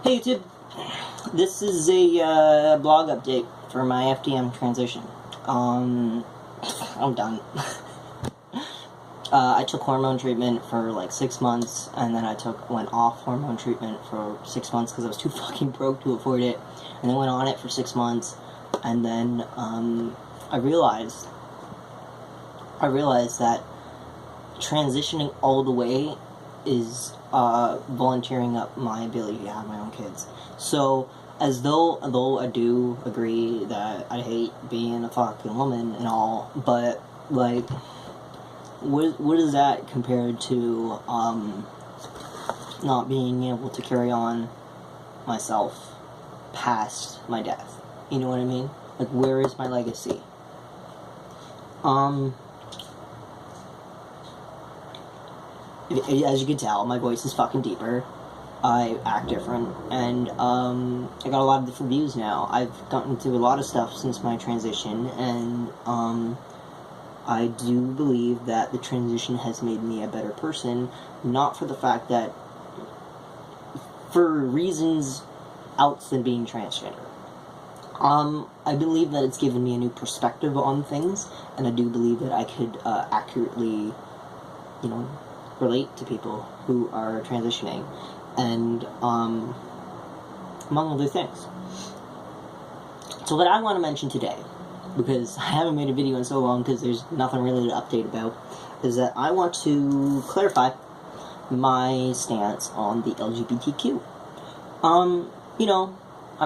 Hey YouTube, this is a blog update for my FDM transition. I'm done. I took hormone treatment for like 6 months, and then I went off hormone treatment for 6 months because I was too fucking broke to afford it, and then went on it for 6 months, and then I realized that transitioning all the way is volunteering up my ability to have my own kids. So, although I do agree that I hate being a fucking woman and all, but, like, what is that compared to, not being able to carry on myself past my death? You know what I mean? Like, where is my legacy? As you can tell, my voice is fucking deeper. I act different, and I got a lot of different views now. I've gotten through a lot of stuff since my transition, and I do believe that the transition has made me a better person, not for the fact that, for reasons else than being transgender. I believe that it's given me a new perspective on things, and I do believe that I could accurately, relate to people who are transitioning, and among other things. So what I want to mention today, because I haven't made a video in so long because there's nothing really to update about, is that I want to clarify my stance on the LGBTQ. I'm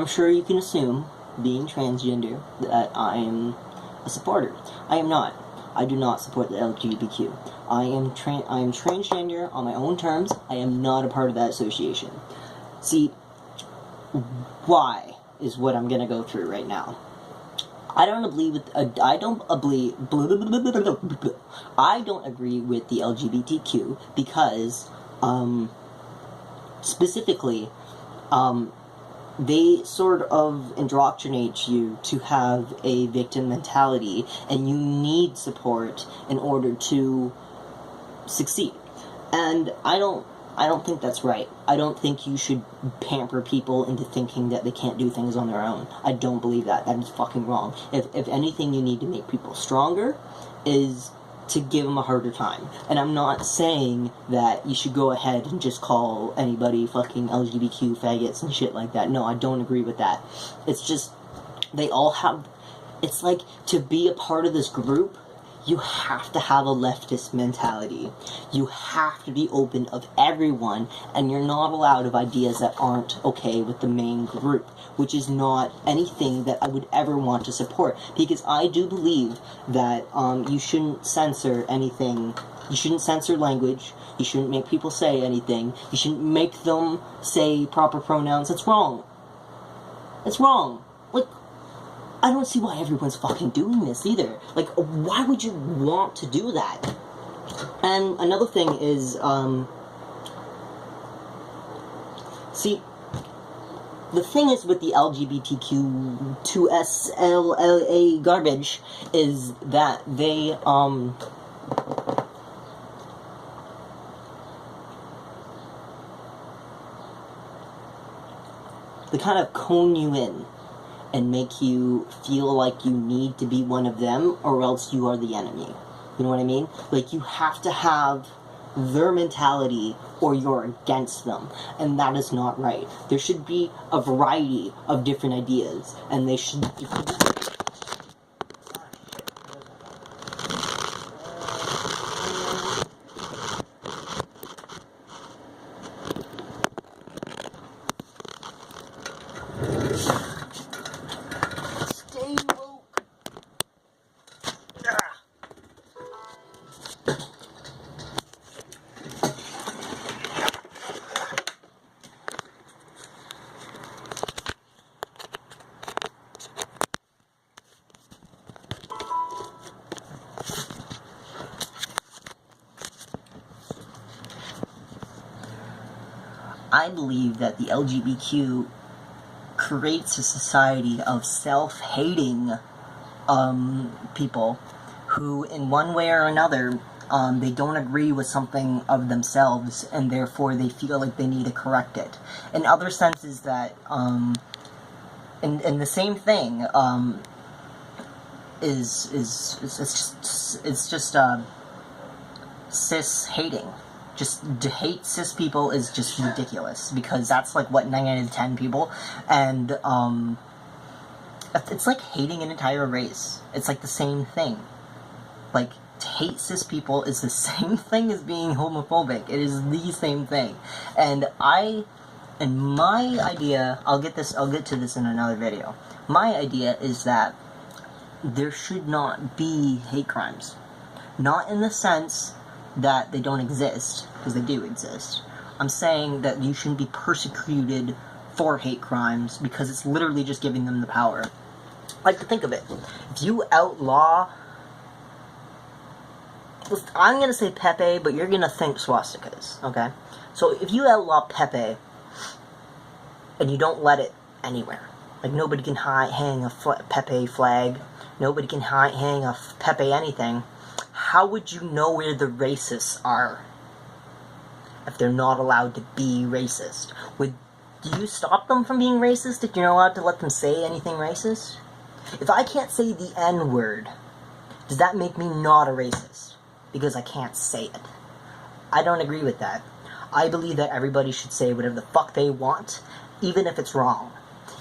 sure you can assume, being transgender, that I am a supporter. I am not. I do not support the LGBTQ. I am transgender on my own terms. I am not a part of that association. See, why is what I'm gonna go through right now. I don't agree with the LGBTQ because, specifically, they sort of indoctrinate you to have a victim mentality, and you need support in order to succeed. And I don't think that's right. I don't think you should pamper people into thinking that they can't do things on their own. I don't believe that. That is fucking wrong. If anything you need to make people stronger is to give them a harder time. And I'm not saying that you should go ahead and just call anybody fucking LGBTQ faggots and shit like that. No, I don't agree with that. It's just, they all have, it's like, to be a part of this group, you have to have a leftist mentality. You have to be open of everyone, and you're not allowed of ideas that aren't okay with the main group, which is not anything that I would ever want to support, because I do believe that you shouldn't censor anything. You shouldn't censor language. You shouldn't make people say anything. You shouldn't make them say proper pronouns. It's wrong. It's wrong. Like, I don't see why everyone's fucking doing this either. Like, why would you want to do that? And another thing is, see, the thing is with the LGBTQ2SLA garbage is that they kind of cone you in and make you feel like you need to be one of them, or else you are the enemy. You know what I mean? Like, you have to have their mentality, or you're against them. And that is not right. There should be a variety of different ideas, and they should... I believe that the LGBTQ creates a society of self-hating people who, in one way or another, They don't agree with something of themselves, and therefore they feel like they need to correct it. In other senses that, and the same thing, it's just cis hating. Just to hate cis people is just ridiculous, because that's like what 9 out of 10 people, and it's like hating an entire race. It's like the same thing. Like, to hate cis people is the same thing as being homophobic. It is the same thing. And my idea, I'll get to this in another video. My idea is that there should not be hate crimes. Not in the sense that they don't exist, because they do exist. I'm saying that you shouldn't be persecuted for hate crimes, because it's literally just giving them the power. Like, to think of it. If you outlaw... I'm going to say Pepe, but you're going to think swastikas, okay? So if you outlaw Pepe, and you don't let it anywhere, like nobody can hang a Pepe flag, nobody can hang a Pepe anything, how would you know where the racists are if they're not allowed to be racist? Do you stop them from being racist if you're not allowed to let them say anything racist? If I can't say the N-word, does that make me not a racist? Because I can't say it. I don't agree with that. I believe that everybody should say whatever the fuck they want, even if it's wrong.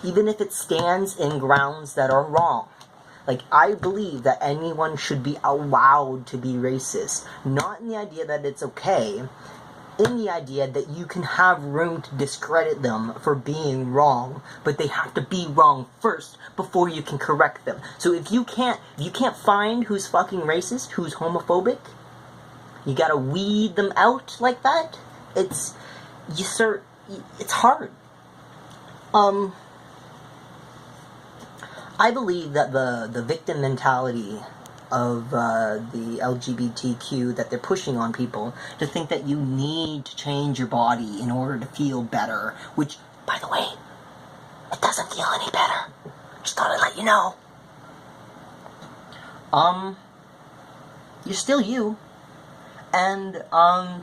Even if it stands in grounds that are wrong. Like, I believe that anyone should be allowed to be racist. Not in the idea that it's okay, in the idea that you can have room to discredit them for being wrong, but they have to be wrong first before you can correct them. So if you can't find who's fucking racist, who's homophobic, you gotta weed them out like that. It's hard. I believe that the victim mentality of the LGBTQ that they're pushing on people to think that you need to change your body in order to feel better, which, by the way, it doesn't feel any better. Just thought I'd let you know. You're still you, and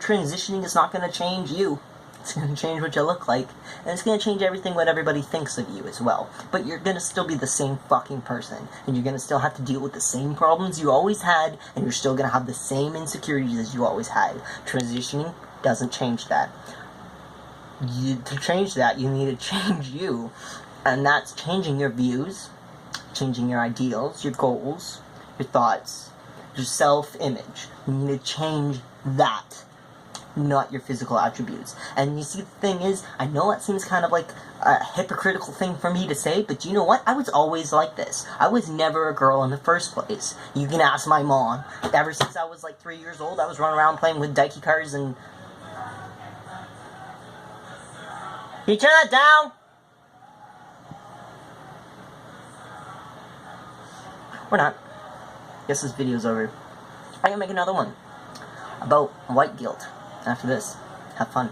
transitioning is not going to change you. It's going to change what you look like, and it's going to change everything what everybody thinks of you as well. But you're going to still be the same fucking person, and you're going to still have to deal with the same problems you always had, and you're still going to have the same insecurities as you always had. Transitioning doesn't change that. To change that, you need to change you, and that's changing your views, changing your ideals, your goals, your thoughts, your self-image. You need to change that, not your physical attributes. And you see, the thing is, I know it seems kind of like a hypocritical thing for me to say, but you know what? I was always like this. I was never a girl in the first place. You can ask my mom. Ever since I was like 3 years old, I was running around playing with Daiki cars and... Can you turn that down? Or not. Guess this video's over. I'm gonna make another one about white guilt after this. Have fun.